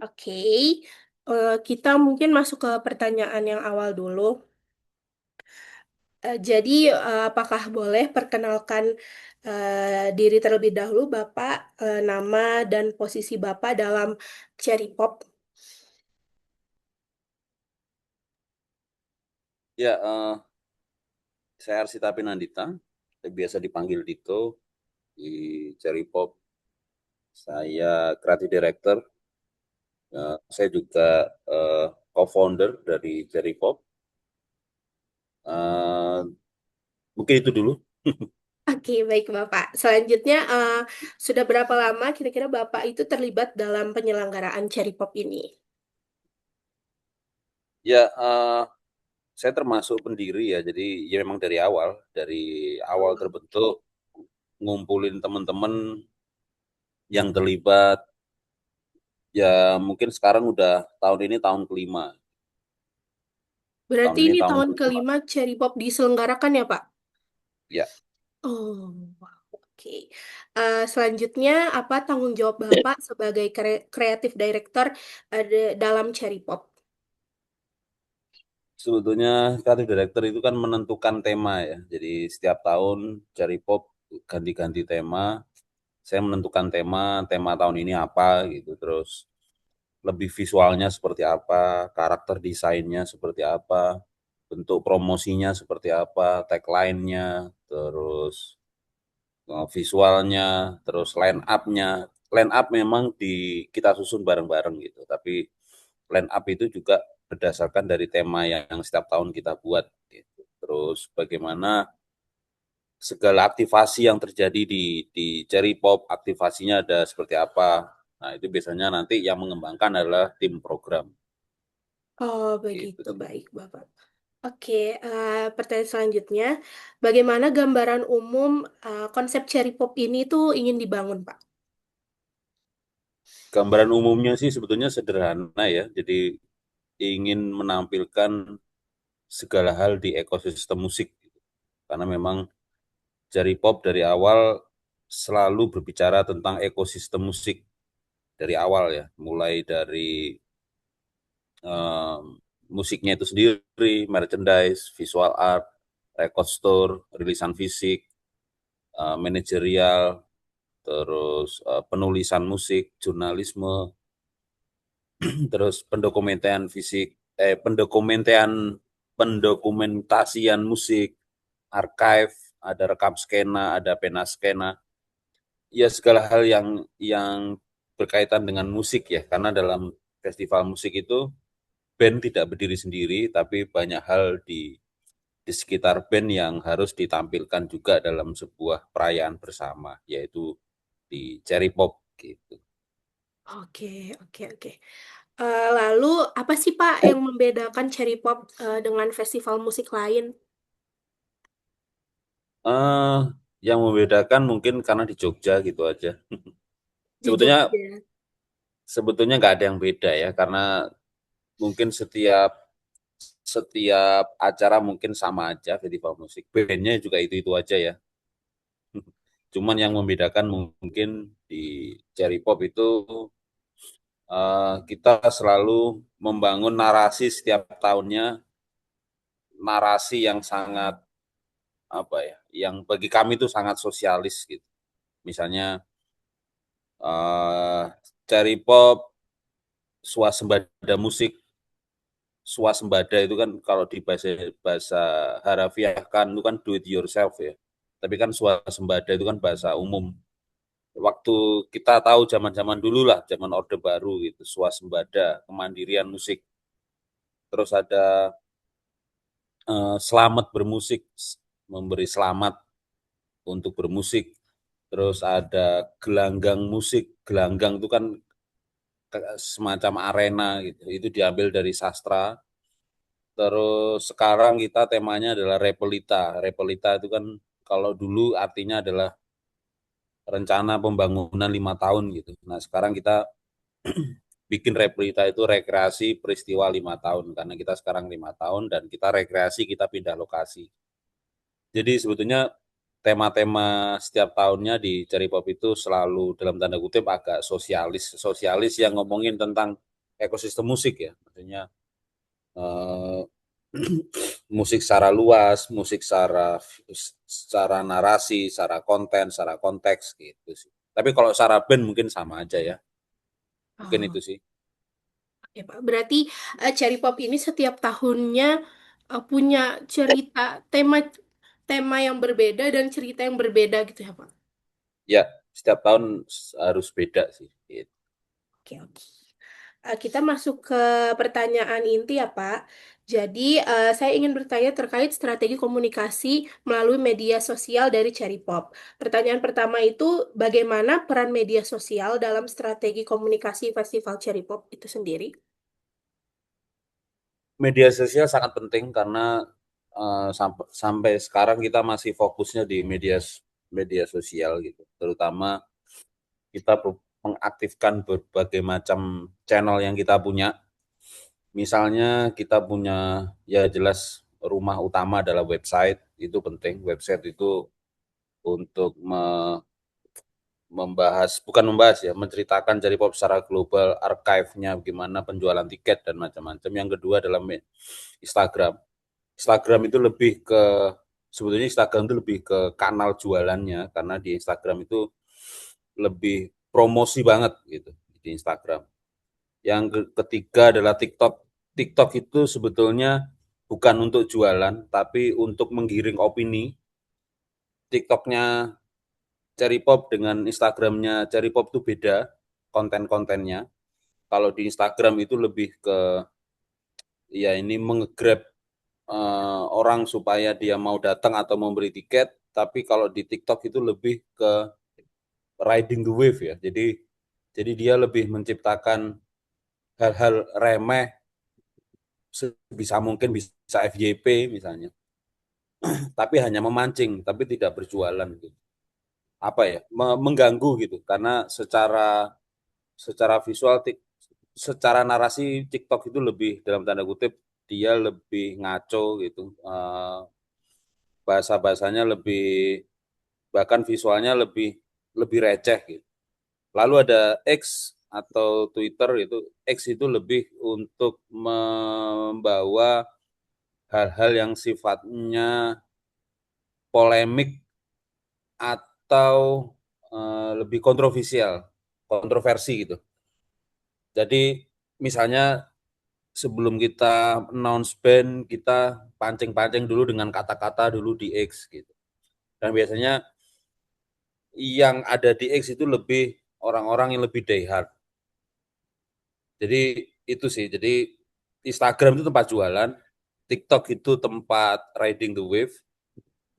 Oke. Kita mungkin masuk ke pertanyaan yang awal dulu. Jadi, apakah boleh perkenalkan diri terlebih dahulu, Bapak, nama dan posisi Bapak dalam Cherry Pop? Ya, saya Arsita Pinandita, biasa dipanggil Dito di Cherry Pop. Saya Creative Director, saya juga co-founder dari Cherry Pop. Eh, Mungkin itu dulu. Oke, baik Bapak. Selanjutnya, sudah berapa lama kira-kira Bapak itu terlibat dalam penyelenggaraan Cherry Pop ini? Ya, saya termasuk pendiri ya, jadi ya memang dari awal Oh, terbentuk ngumpulin teman-teman yang terlibat. Ya mungkin sekarang udah tahun kelima. Tahun berarti ini ini tahun tahun kelima. kelima Cherry Pop diselenggarakan ya, Pak? Ya. Oh, wow. Oke. Selanjutnya, apa tanggung jawab Bapak sebagai kreatif director dalam Cherry Pop? Sebetulnya kreatif director itu kan menentukan tema ya. Jadi setiap tahun cari pop ganti-ganti tema. Saya menentukan tema tahun ini apa gitu. Terus lebih visualnya seperti apa, karakter desainnya seperti apa, bentuk promosinya seperti apa, tagline-nya, terus visualnya, terus line up-nya. Line up memang kita susun bareng-bareng gitu. Tapi line up itu juga berdasarkan dari tema yang setiap tahun kita buat gitu. Terus bagaimana segala aktivasi yang terjadi di Cherry Pop, aktivasinya ada seperti apa. Nah, itu biasanya nanti yang mengembangkan adalah tim program Oh, gitu begitu. sih. Baik, Bapak. Oke, pertanyaan selanjutnya. Bagaimana gambaran umum konsep Cherry Pop ini tuh ingin dibangun, Pak? Gambaran umumnya sih sebetulnya sederhana ya. Jadi ingin menampilkan segala hal di ekosistem musik gitu. Karena memang Cherry Pop dari awal selalu berbicara tentang ekosistem musik dari awal ya, mulai dari eh, musiknya itu sendiri, merchandise, visual art, record store, rilisan fisik, manajerial, terus penulisan musik, jurnalisme, terus pendokumentasian musik, archive, ada rekam skena, ada pena skena, ya segala hal yang berkaitan dengan musik ya, karena dalam festival musik itu band tidak berdiri sendiri, tapi banyak hal di sekitar band yang harus ditampilkan juga dalam sebuah perayaan bersama, yaitu di Cherry Pop gitu. Oke, oke, oke. Lalu, apa sih Pak yang membedakan Cherry Pop dengan festival musik lain eh yang membedakan mungkin karena di Jogja gitu aja. di Sebetulnya Jogja? sebetulnya nggak ada yang beda ya, karena mungkin setiap setiap acara mungkin sama aja festival musik. Bandnya juga itu aja ya. Cuman yang membedakan mungkin di Cherry Pop itu kita selalu membangun narasi setiap tahunnya, narasi yang sangat apa ya, yang bagi kami itu sangat sosialis gitu. Misalnya eh Cherry Pop, swasembada musik, swasembada itu kan kalau di bahasa bahasa harafiah kan itu kan do it yourself ya. Tapi kan swasembada itu kan bahasa umum. Waktu kita tahu zaman-zaman dulu lah, zaman Orde Baru gitu, swasembada, kemandirian musik. Terus ada selamat bermusik, memberi selamat untuk bermusik. Terus ada gelanggang musik. Gelanggang itu kan semacam arena gitu. Itu diambil dari sastra. Terus sekarang kita temanya adalah repelita. Repelita itu kan kalau dulu artinya adalah rencana pembangunan 5 tahun gitu. Nah sekarang kita bikin repelita itu rekreasi peristiwa 5 tahun karena kita sekarang 5 tahun dan kita rekreasi kita pindah lokasi. Jadi sebetulnya tema-tema setiap tahunnya di Cherry Pop itu selalu dalam tanda kutip agak sosialis, sosialis yang ngomongin tentang ekosistem musik ya, maksudnya eh, musik secara luas, musik secara narasi, secara konten, secara konteks gitu sih. Tapi kalau secara band mungkin sama aja ya, mungkin Oh, itu sih. ya Pak. Berarti Cherry Pop ini setiap tahunnya punya cerita tema tema yang berbeda dan cerita yang berbeda gitu ya Pak. Ya, setiap tahun harus beda sih. Gitu. Oke, oke. Kita masuk ke pertanyaan inti ya, Pak. Jadi, saya ingin bertanya terkait strategi komunikasi melalui media sosial dari Cherry Pop. Pertanyaan pertama itu, bagaimana peran media sosial dalam strategi komunikasi Festival Cherry Pop itu sendiri? Media sosial sangat penting karena sampai sekarang kita masih fokusnya di media sosial gitu. Terutama kita mengaktifkan berbagai macam channel yang kita punya. Misalnya kita punya ya jelas rumah utama adalah website, itu penting. Website itu untuk bukan membahas ya, menceritakan Jari Pop secara global, archive-nya gimana, penjualan tiket dan macam-macam. Yang kedua adalah Instagram. Instagram itu lebih ke sebetulnya Instagram itu lebih ke kanal jualannya karena di Instagram itu lebih promosi banget gitu di Instagram. Yang ketiga adalah TikTok. TikTok itu sebetulnya bukan untuk jualan tapi untuk menggiring opini. TikToknya Cherry Pop dengan Instagramnya Cherry Pop itu beda konten-kontennya. Kalau di Instagram itu lebih ke ya ini mengegrab orang supaya dia mau datang atau membeli tiket, tapi kalau di TikTok itu lebih ke riding the wave ya. Jadi dia lebih menciptakan hal-hal remeh sebisa mungkin bisa FYP misalnya, tapi hanya memancing, tapi tidak berjualan gitu. Apa ya? Mengganggu gitu karena secara visual secara narasi TikTok itu lebih dalam tanda kutip dia lebih ngaco gitu. Bahasa-bahasanya lebih bahkan visualnya lebih lebih receh gitu. Lalu ada X atau Twitter itu X itu lebih untuk membawa hal-hal yang sifatnya polemik atau lebih kontroversi gitu. Jadi misalnya sebelum kita announce band, kita pancing-pancing dulu dengan kata-kata dulu di X gitu. Dan biasanya yang ada di X itu lebih orang-orang yang lebih diehard. Jadi itu sih. Jadi Instagram itu tempat jualan, TikTok itu tempat riding the wave,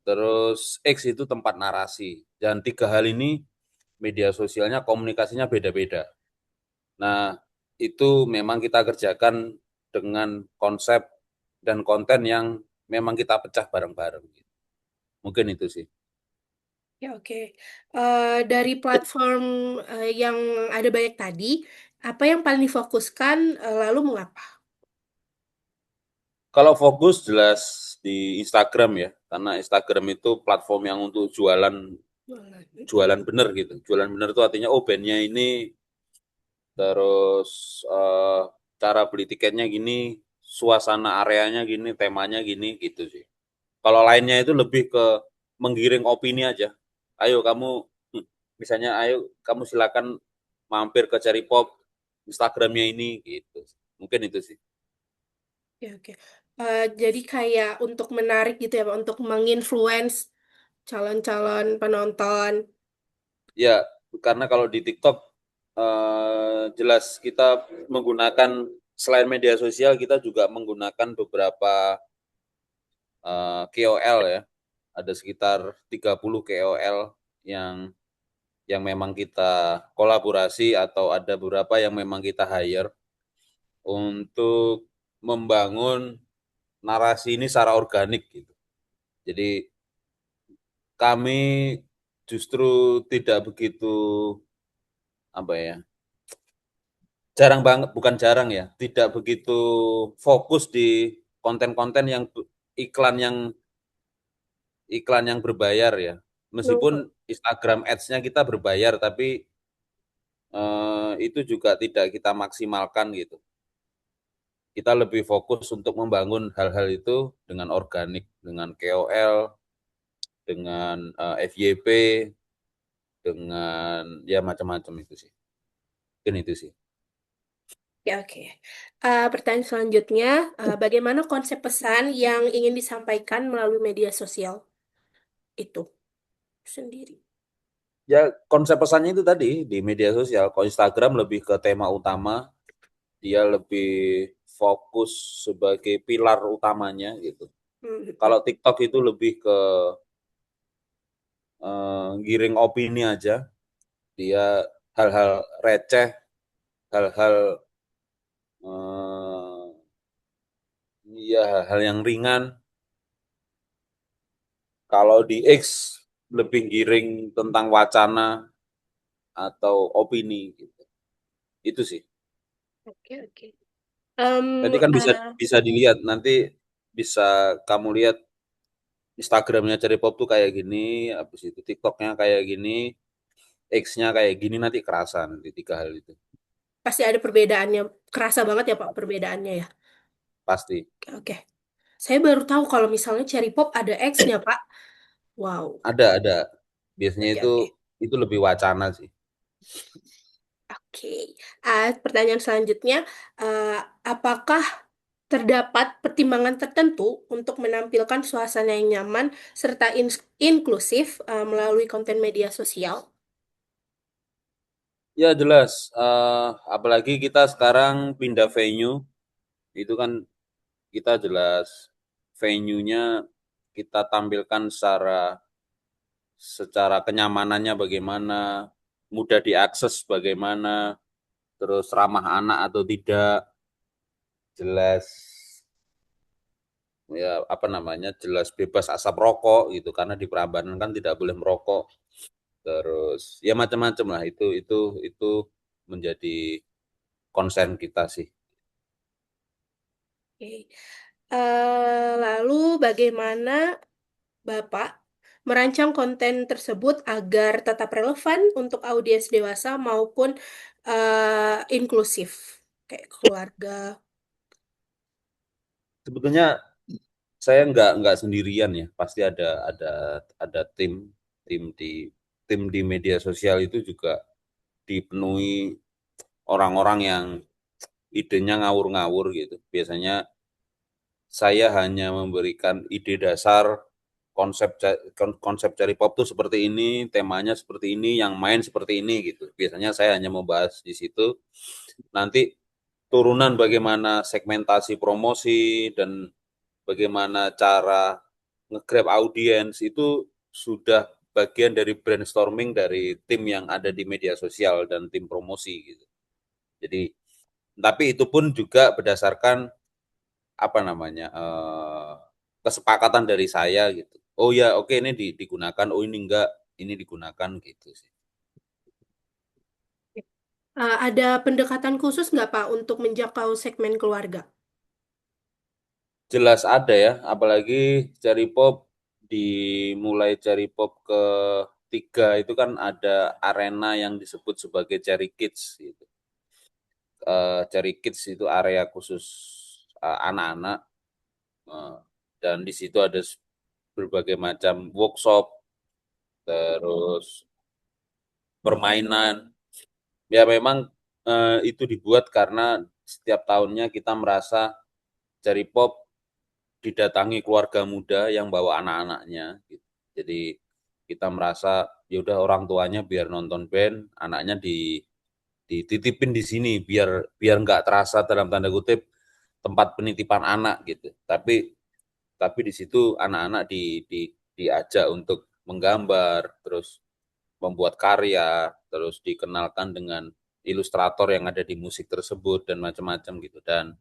terus X itu tempat narasi. Dan tiga hal ini media sosialnya komunikasinya beda-beda. Nah, itu memang kita kerjakan dengan konsep dan konten yang memang kita pecah bareng-bareng. Mungkin itu sih. Ya, oke. Dari platform yang ada banyak tadi, apa yang paling difokuskan, lalu mengapa? Kalau fokus jelas di Instagram ya, karena Instagram itu platform yang untuk jualan jualan bener gitu. Jualan bener itu artinya oh bandnya ini terus cara beli tiketnya gini, suasana areanya gini, temanya gini gitu sih. Kalau lainnya itu lebih ke menggiring opini aja. Ayo kamu, misalnya ayo kamu silakan mampir ke Cherry Pop Instagramnya ini gitu. Mungkin itu sih. Ya, oke. Jadi kayak untuk menarik gitu ya, Pak, untuk menginfluence calon-calon penonton. Ya, karena kalau di TikTok jelas kita menggunakan selain media sosial kita juga menggunakan beberapa KOL ya. Ada sekitar 30 KOL yang memang kita kolaborasi atau ada beberapa yang memang kita hire untuk membangun narasi ini secara organik gitu. Jadi kami justru tidak begitu apa ya, jarang banget, bukan jarang ya, tidak begitu fokus di konten-konten yang iklan yang iklan yang berbayar ya. Meskipun Instagram Ads-nya kita berbayar, tapi itu juga tidak kita maksimalkan gitu. Kita lebih fokus untuk membangun hal-hal itu dengan organik, dengan KOL, dengan FYP, dengan ya macam-macam itu sih. Mungkin itu sih. Ya, oke. Pertanyaan selanjutnya, bagaimana konsep pesan yang ingin disampaikan melalui media sosial itu sendiri? Ya konsep pesannya itu tadi di media sosial. Kalau Instagram lebih ke tema utama, dia lebih fokus sebagai pilar utamanya gitu. Mhm. Kalau TikTok itu lebih ke giring opini aja, dia hal-hal receh, hal-hal eh, ya hal-hal yang ringan. Kalau di X lebih giring tentang wacana atau opini gitu. Itu sih. Oke, oke. Em, Nanti kan bisa eh, bisa dilihat, nanti bisa kamu lihat Instagramnya Cherry Pop tuh kayak gini, habis itu TikToknya kayak gini, X-nya kayak gini, nanti kerasan di tiga hal itu. Pasti ada perbedaannya. Kerasa banget ya, Pak, perbedaannya ya. Pasti. Oke, oke. Saya baru tahu kalau misalnya Cherry Pop ada X-nya, Pak. Wow. Ada. Biasanya Oke, oke. itu lebih wacana sih. Oke. Pertanyaan selanjutnya, eh, apakah terdapat pertimbangan tertentu untuk menampilkan suasana yang nyaman serta inklusif melalui konten media sosial? Ya jelas, apalagi kita sekarang pindah venue, itu kan kita jelas venue-nya kita tampilkan secara kenyamanannya bagaimana, mudah diakses bagaimana, terus ramah anak atau tidak, jelas ya apa namanya, jelas bebas asap rokok gitu karena di Prambanan kan tidak boleh merokok. Terus ya macam-macam lah itu menjadi konsen kita sih. Oke. Lalu bagaimana Bapak merancang konten tersebut agar tetap relevan untuk audiens dewasa maupun inklusif, kayak keluarga. Sebetulnya saya nggak sendirian ya, pasti ada tim di media sosial itu juga dipenuhi orang-orang yang idenya ngawur-ngawur gitu. Biasanya saya hanya memberikan ide dasar konsep cari pop tuh seperti ini, temanya seperti ini, yang main seperti ini gitu. Biasanya saya hanya membahas di situ. Nanti turunan bagaimana segmentasi promosi dan bagaimana cara nge-grab audiens itu sudah bagian dari brainstorming dari tim yang ada di media sosial dan tim promosi gitu. Jadi tapi itu pun juga berdasarkan apa namanya kesepakatan dari saya gitu. Oh ya oke ini digunakan, oh ini enggak, ini digunakan gitu sih. Ada pendekatan khusus nggak Pak untuk menjangkau segmen keluarga? Jelas ada ya, apalagi cari pop dimulai cari pop ke tiga itu kan ada arena yang disebut sebagai Cherry Kids gitu. Cherry Kids itu area khusus anak-anak eh, dan di situ ada berbagai macam workshop terus permainan. Ya memang itu dibuat karena setiap tahunnya kita merasa Cherry Pop didatangi keluarga muda yang bawa anak-anaknya gitu. Jadi kita merasa ya udah orang tuanya biar nonton band, anaknya dititipin di sini biar biar nggak terasa dalam tanda kutip tempat penitipan anak gitu. Tapi di situ anak-anak diajak untuk menggambar, terus membuat karya, terus dikenalkan dengan ilustrator yang ada di musik tersebut dan macam-macam gitu. Dan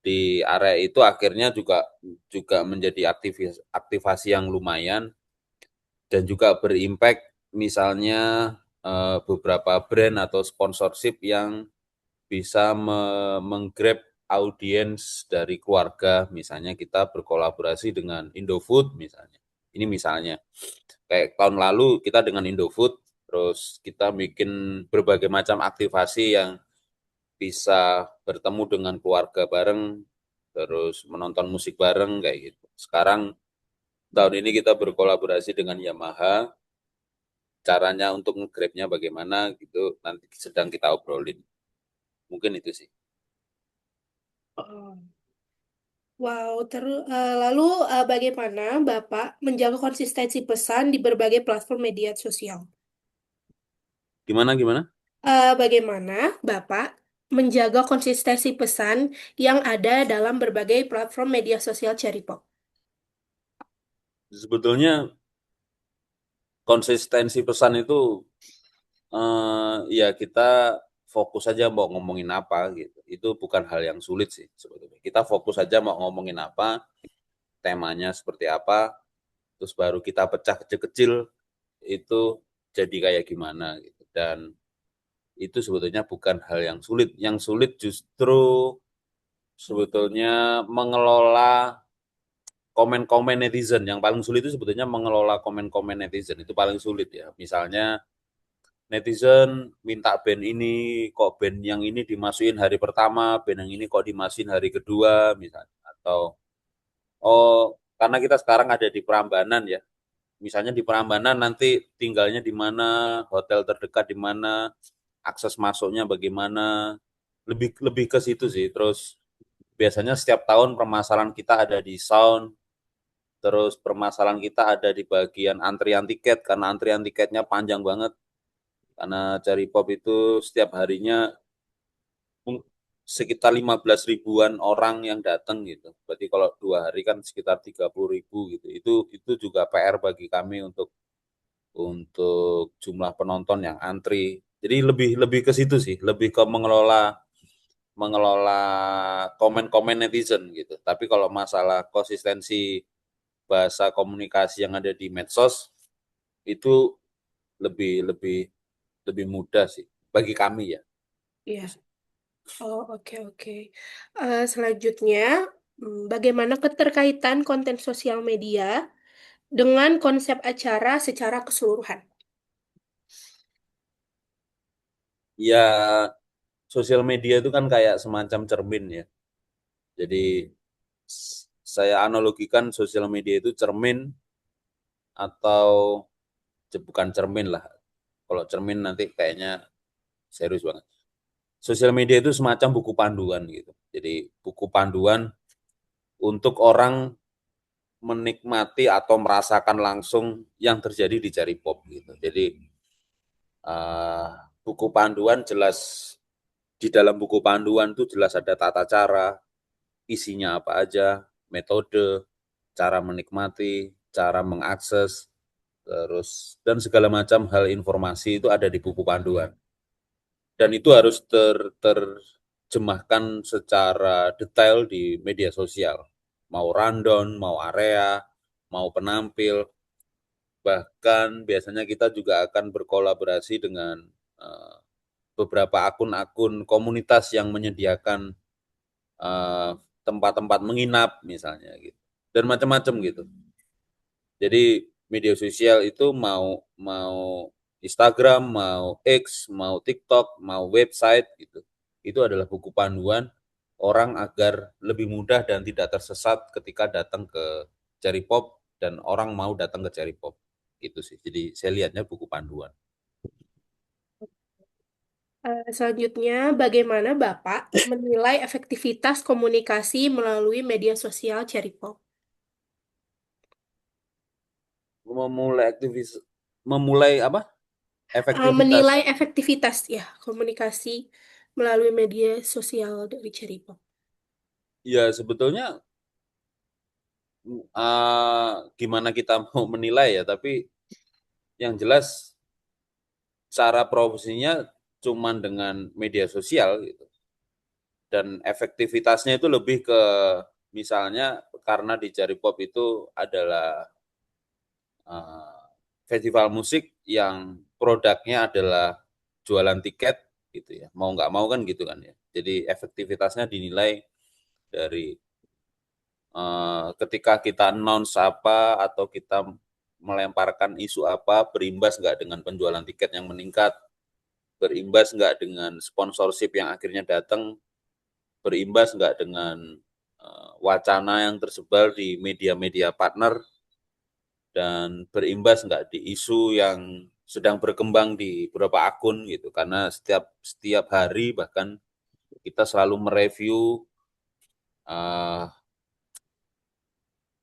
di area itu akhirnya juga juga menjadi aktivasi yang lumayan dan juga berimpact misalnya beberapa brand atau sponsorship yang bisa menggrab audiens dari keluarga misalnya kita berkolaborasi dengan Indofood misalnya Ini misalnya, kayak tahun lalu kita dengan Indofood, terus kita bikin berbagai macam aktivasi yang bisa bertemu dengan keluarga bareng, terus menonton musik bareng kayak gitu. Sekarang tahun ini kita berkolaborasi dengan Yamaha, caranya untuk nge-grab-nya bagaimana gitu, nanti sedang kita obrolin. Mungkin itu sih. Oh. Wow, lalu bagaimana Bapak menjaga konsistensi pesan di berbagai platform media sosial? Gimana, gimana? Bagaimana Bapak menjaga konsistensi pesan yang ada dalam berbagai platform media sosial Cherry Pop? Sebetulnya konsistensi pesan itu ya kita fokus aja mau ngomongin apa gitu. Itu bukan hal yang sulit sih sebetulnya. Kita fokus aja mau ngomongin apa, temanya seperti apa, terus baru kita pecah kecil-kecil itu jadi kayak gimana gitu. Dan itu sebetulnya bukan hal yang sulit. Yang sulit justru sebetulnya mengelola komen-komen netizen. Yang paling sulit itu sebetulnya mengelola komen-komen netizen. Itu paling sulit ya. Misalnya netizen minta band ini, kok band yang ini dimasukin hari pertama, band yang ini kok dimasukin hari kedua, misalnya. Atau, oh, karena kita sekarang ada di Prambanan ya, misalnya di Prambanan nanti tinggalnya di mana, hotel terdekat di mana, akses masuknya bagaimana, lebih lebih ke situ sih. Terus biasanya setiap tahun permasalahan kita ada di sound, terus permasalahan kita ada di bagian antrian tiket, karena antrian tiketnya panjang banget, karena Cari Pop itu setiap harinya sekitar 15 ribuan orang yang datang gitu. Berarti kalau 2 hari kan sekitar 30 ribu gitu. Itu juga PR bagi kami untuk jumlah penonton yang antri. Jadi lebih lebih ke situ sih, lebih ke mengelola mengelola komen-komen netizen gitu. Tapi kalau masalah konsistensi bahasa komunikasi yang ada di medsos itu lebih lebih lebih mudah sih bagi kami ya. Itu Iya. sih. Oh, oke, oke. Selanjutnya, bagaimana keterkaitan konten sosial media dengan konsep acara secara keseluruhan? Ya, sosial media itu kan kayak semacam cermin ya. Jadi saya analogikan sosial media itu cermin atau bukan cermin lah. Kalau cermin nanti kayaknya serius banget. Sosial media itu semacam buku panduan gitu. Jadi buku panduan untuk orang menikmati atau merasakan langsung yang terjadi di Jari Pop gitu. Jadi uh, buku panduan jelas, di dalam buku panduan itu jelas ada tata cara, isinya apa aja, metode, cara menikmati, cara mengakses, terus dan segala macam hal informasi itu ada di buku panduan. Dan itu harus terjemahkan secara detail di media sosial. Mau rundown, mau area, mau penampil, bahkan biasanya kita juga akan berkolaborasi dengan uh, beberapa akun-akun komunitas yang menyediakan uh, tempat-tempat menginap misalnya gitu dan macam-macam gitu. Jadi media sosial itu mau mau Instagram, mau X, mau TikTok, mau website gitu. Itu adalah buku panduan orang agar lebih mudah dan tidak tersesat ketika datang ke Cherry Pop dan orang mau datang ke Cherry Pop. Gitu sih. Jadi saya lihatnya buku panduan. Selanjutnya, bagaimana Bapak menilai efektivitas komunikasi melalui media sosial Cherry Pop? Memulai aktivis memulai apa? Efektivitas. Menilai efektivitas ya komunikasi melalui media sosial dari Cherry Pop. Ya sebetulnya gimana kita mau menilai ya, tapi yang jelas cara profesinya cuman dengan media sosial gitu. Dan efektivitasnya itu lebih ke misalnya karena di Jari Pop itu adalah uh, festival musik yang produknya adalah jualan tiket gitu ya. Mau nggak mau kan gitu kan ya. Jadi efektivitasnya dinilai dari ketika kita announce apa atau kita melemparkan isu apa, berimbas nggak dengan penjualan tiket yang meningkat, berimbas nggak dengan sponsorship yang akhirnya datang, berimbas nggak dengan wacana yang tersebar di media-media partner, dan berimbas nggak di isu yang sedang berkembang di beberapa akun gitu. Karena setiap setiap hari bahkan kita selalu mereview uh,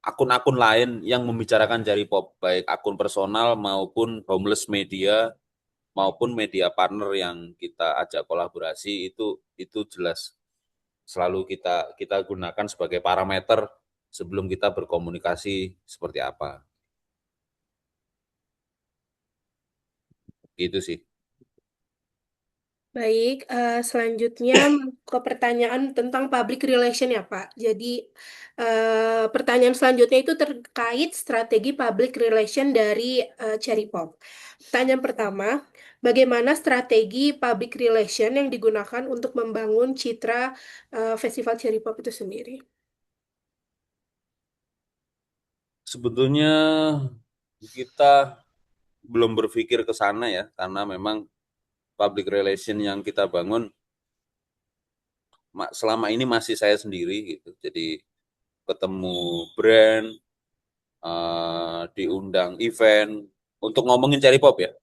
akun-akun lain yang membicarakan Jari Pop, baik akun personal maupun homeless media maupun media partner yang kita ajak kolaborasi, itu jelas selalu kita kita gunakan sebagai parameter sebelum kita berkomunikasi seperti apa. Gitu sih. Baik, selanjutnya ke pertanyaan tentang public relation ya Pak. Jadi pertanyaan selanjutnya itu terkait strategi public relation dari Cherry Pop. Pertanyaan pertama, bagaimana strategi public relation yang digunakan untuk membangun citra Festival Cherry Pop itu sendiri? Sebetulnya kita belum berpikir ke sana ya, karena memang public relation yang kita bangun selama ini masih saya sendiri gitu. Jadi ketemu brand, diundang event untuk ngomongin Cherry Pop ya.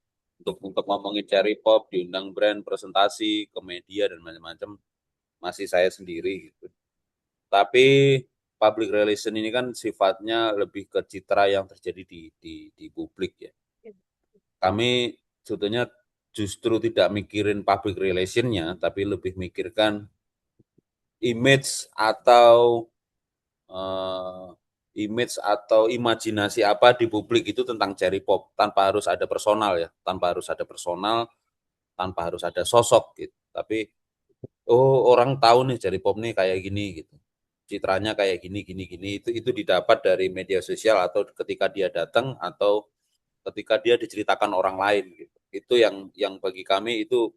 Untuk ngomongin Cherry Pop, diundang brand, presentasi ke media dan macam-macam, masih saya sendiri gitu. Tapi public relation ini kan sifatnya lebih ke citra yang terjadi di publik ya. Kami sebetulnya justru tidak mikirin public relationnya, tapi lebih mikirkan image atau eh, image atau imajinasi apa di publik itu tentang Cherry Pop, tanpa harus ada personal ya, tanpa harus ada personal, tanpa harus ada sosok gitu. Tapi oh, orang tahu nih Cherry Pop nih kayak gini gitu. Citranya kayak gini gini gini, itu didapat dari media sosial atau ketika dia datang atau ketika dia diceritakan orang lain gitu. Itu yang bagi kami itu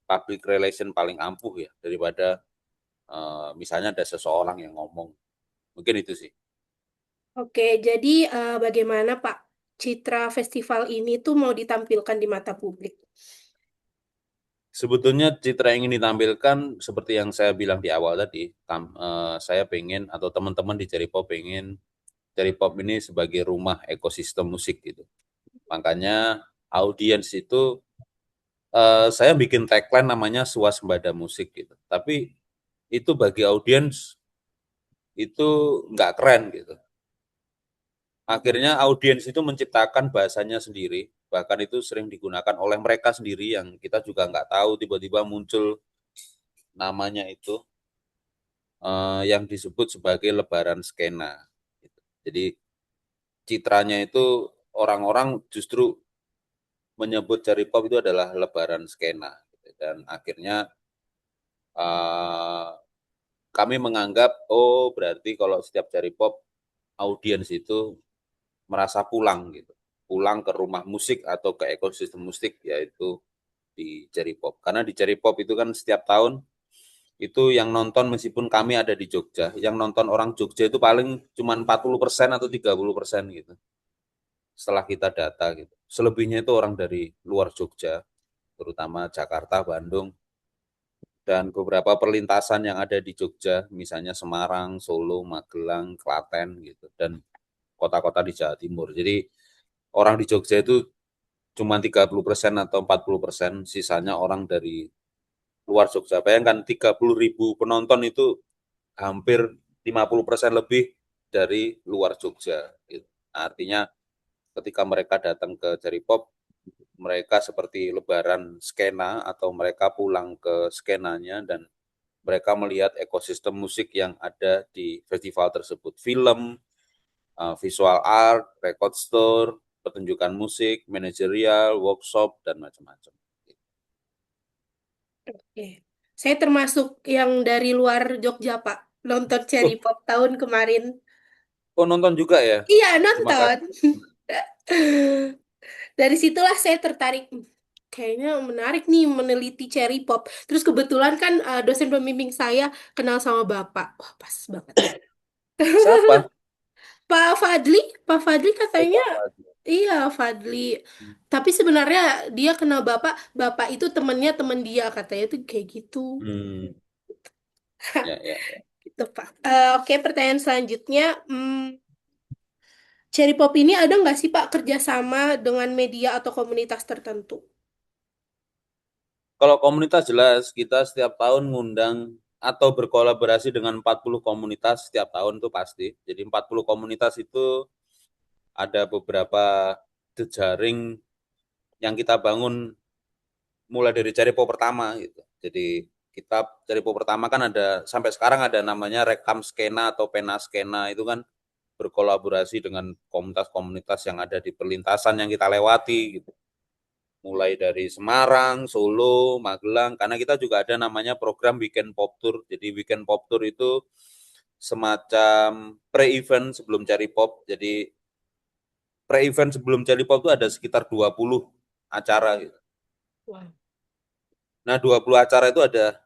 public relation paling ampuh ya, daripada misalnya ada seseorang yang ngomong. Mungkin itu sih. Oke, jadi bagaimana Pak citra festival ini tuh mau ditampilkan di mata publik? Sebetulnya citra yang ingin ditampilkan seperti yang saya bilang di awal tadi, saya pengen atau teman-teman di Cherry Pop pengen Cherry Pop ini sebagai rumah ekosistem musik gitu. Makanya audiens itu, saya bikin tagline namanya swasembada musik gitu. Tapi itu bagi audiens itu nggak keren gitu. Akhirnya audiens itu menciptakan bahasanya sendiri, bahkan itu sering digunakan oleh mereka sendiri yang kita juga nggak tahu, tiba-tiba muncul namanya itu, yang disebut sebagai lebaran skena. Gitu. Jadi citranya itu orang-orang justru menyebut Cherry Pop itu adalah lebaran skena. Gitu. Dan akhirnya uh, kami menganggap, oh berarti kalau setiap Cherry Pop, audiens itu merasa pulang gitu. Pulang ke rumah musik atau ke ekosistem musik, yaitu di Cherry Pop. Karena di Cherry Pop itu kan setiap tahun itu yang nonton, meskipun kami ada di Jogja, yang nonton orang Jogja itu paling cuma 40% atau 30% gitu. Setelah kita data gitu. Selebihnya itu orang dari luar Jogja, terutama Jakarta, Bandung, dan beberapa perlintasan yang ada di Jogja, misalnya Semarang, Solo, Magelang, Klaten gitu, dan kota-kota di Jawa Timur. Jadi orang di Jogja itu cuma 30% atau 40%, sisanya orang dari luar Jogja. Bayangkan 30.000 penonton itu hampir 50% lebih dari luar Jogja. Gitu. Artinya ketika mereka datang ke Cherry Pop, mereka seperti lebaran skena atau mereka pulang ke skenanya, dan mereka melihat ekosistem musik yang ada di festival tersebut. Film, visual art, record store, pertunjukan musik, manajerial, workshop, dan macam-macam. Oke. Saya termasuk yang dari luar Jogja, Pak. Nonton Cherry Oh, Pop tahun kemarin. oh nonton juga ya? Iya, Terima nonton. kasih. Dari situlah saya tertarik. Kayaknya menarik nih meneliti Cherry Pop. Terus kebetulan kan dosen pembimbing saya kenal sama Bapak. Wah, pas banget. Siapa? Pak Fadli, Pak Fadli Oh, katanya Pak Fadli. Iya, Fadli. Tapi sebenarnya dia kenal bapak, bapak itu temennya temen dia katanya tuh kayak gitu. Hmm, ya, ya, ya. Gitu, Pak. Oke, pertanyaan selanjutnya. Cherry Pop ini ada nggak sih, Pak, kerjasama dengan media atau komunitas tertentu? Kalau komunitas jelas kita setiap tahun ngundang atau berkolaborasi dengan 40 komunitas setiap tahun itu pasti. Jadi 40 komunitas itu ada beberapa jejaring yang kita bangun mulai dari Caripo pertama gitu. Jadi kita Caripo pertama kan ada sampai sekarang ada namanya Rekam Skena atau Pena Skena itu kan berkolaborasi dengan komunitas-komunitas yang ada di perlintasan yang kita lewati gitu. Mulai dari Semarang, Solo, Magelang, karena kita juga ada namanya program Weekend Pop Tour. Jadi Weekend Pop Tour itu semacam pre-event sebelum Cari Pop. Jadi pre-event sebelum Cari Pop itu ada sekitar 20 acara gitu. Wah. Nah, 20 acara itu ada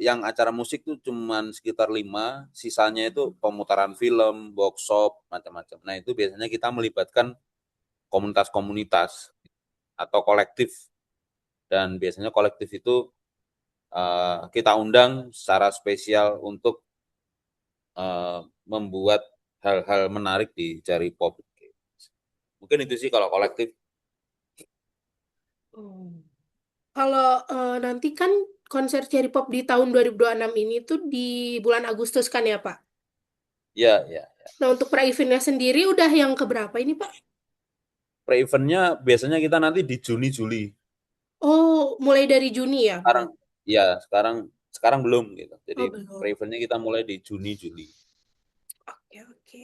yang acara musik tuh cuman sekitar 5, sisanya itu pemutaran film, workshop, macam-macam. Nah, itu biasanya kita melibatkan komunitas-komunitas atau kolektif dan biasanya kolektif itu kita undang secara spesial untuk uh, membuat hal-hal menarik di Jari Pop. Mungkin itu sih kalau kolektif. Oh. Kalau nanti kan konser Cherry Pop di tahun 2026 ini tuh di bulan Agustus kan ya, Pak? Ya, ya. Nah, untuk pra-eventnya sendiri udah yang keberapa ini, Pak? Pre-eventnya biasanya kita nanti di Juni Juli. Oh, mulai dari Juni ya, Sekarang, berarti. ya sekarang sekarang belum gitu. Jadi Oh, belum. pre-eventnya kita mulai di Juni Juli. Oke, oke.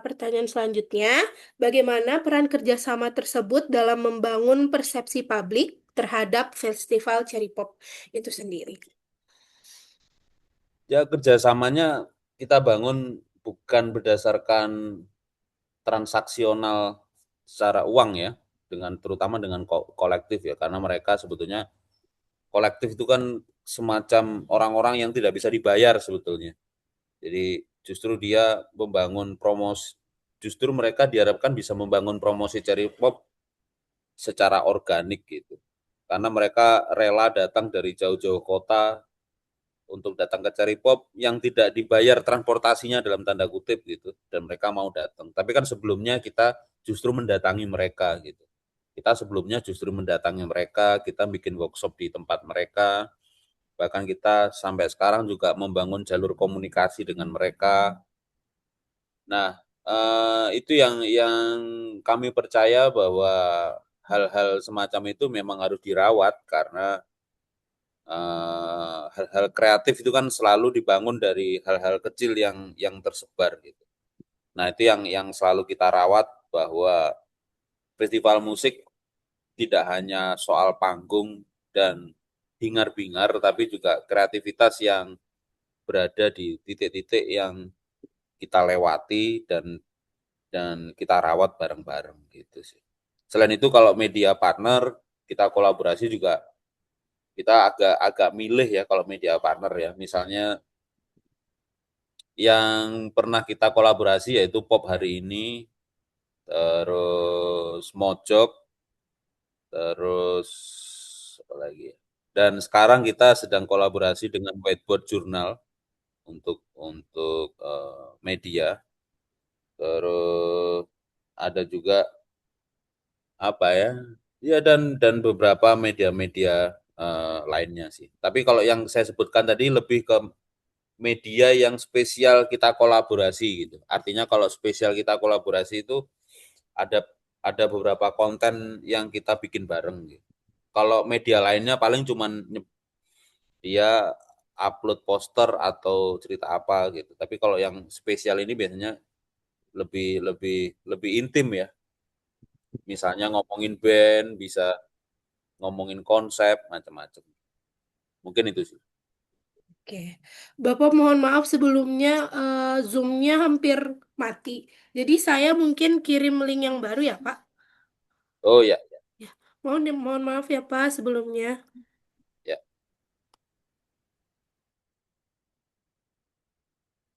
Pertanyaan selanjutnya, bagaimana peran kerjasama tersebut dalam membangun persepsi publik terhadap festival Cherry Pop itu sendiri? Ya kerjasamanya kita bangun bukan berdasarkan transaksional secara uang ya, dengan terutama dengan kolektif ya, karena mereka sebetulnya kolektif itu kan semacam orang-orang yang tidak bisa dibayar sebetulnya. Jadi justru dia membangun promosi, justru mereka diharapkan bisa membangun promosi Cherry Pop secara organik gitu. Karena mereka rela datang dari jauh-jauh kota untuk datang ke Cherry Pop yang tidak dibayar transportasinya dalam tanda kutip gitu dan mereka mau datang. Tapi kan sebelumnya kita justru mendatangi mereka gitu. Kita sebelumnya justru mendatangi mereka, kita bikin workshop di tempat mereka, bahkan kita sampai sekarang juga membangun jalur komunikasi dengan mereka. Nah, itu yang kami percaya bahwa hal-hal semacam itu memang harus dirawat karena hal-hal kreatif itu kan selalu dibangun dari hal-hal kecil yang tersebar gitu. Nah, itu yang selalu kita rawat bahwa festival musik tidak hanya soal panggung dan hingar-bingar, tapi juga kreativitas yang berada di titik-titik yang kita lewati dan kita rawat bareng-bareng gitu sih. Selain itu kalau media partner kita kolaborasi juga kita agak agak milih ya kalau media partner ya. Misalnya yang pernah kita kolaborasi yaitu Pop Hari Ini, terus Mojok, terus apa lagi ya? Dan sekarang kita sedang kolaborasi dengan Whiteboard Journal untuk media. Terus ada juga apa ya? Ya dan beberapa media-media lainnya sih. Tapi kalau yang saya sebutkan tadi lebih ke media yang spesial kita kolaborasi gitu. Artinya kalau spesial kita kolaborasi itu ada ada beberapa konten yang kita bikin bareng gitu. Kalau media lainnya paling cuman dia upload poster atau cerita apa gitu. Tapi kalau yang spesial ini biasanya lebih lebih lebih intim ya. Misalnya ngomongin band, bisa ngomongin konsep macam-macam. Mungkin itu sih. Oke, Bapak mohon maaf sebelumnya Zoom-nya hampir mati. Jadi saya mungkin kirim link yang baru ya, Pak. Oh ya, Ya, mohon maaf ya Pak sebelumnya.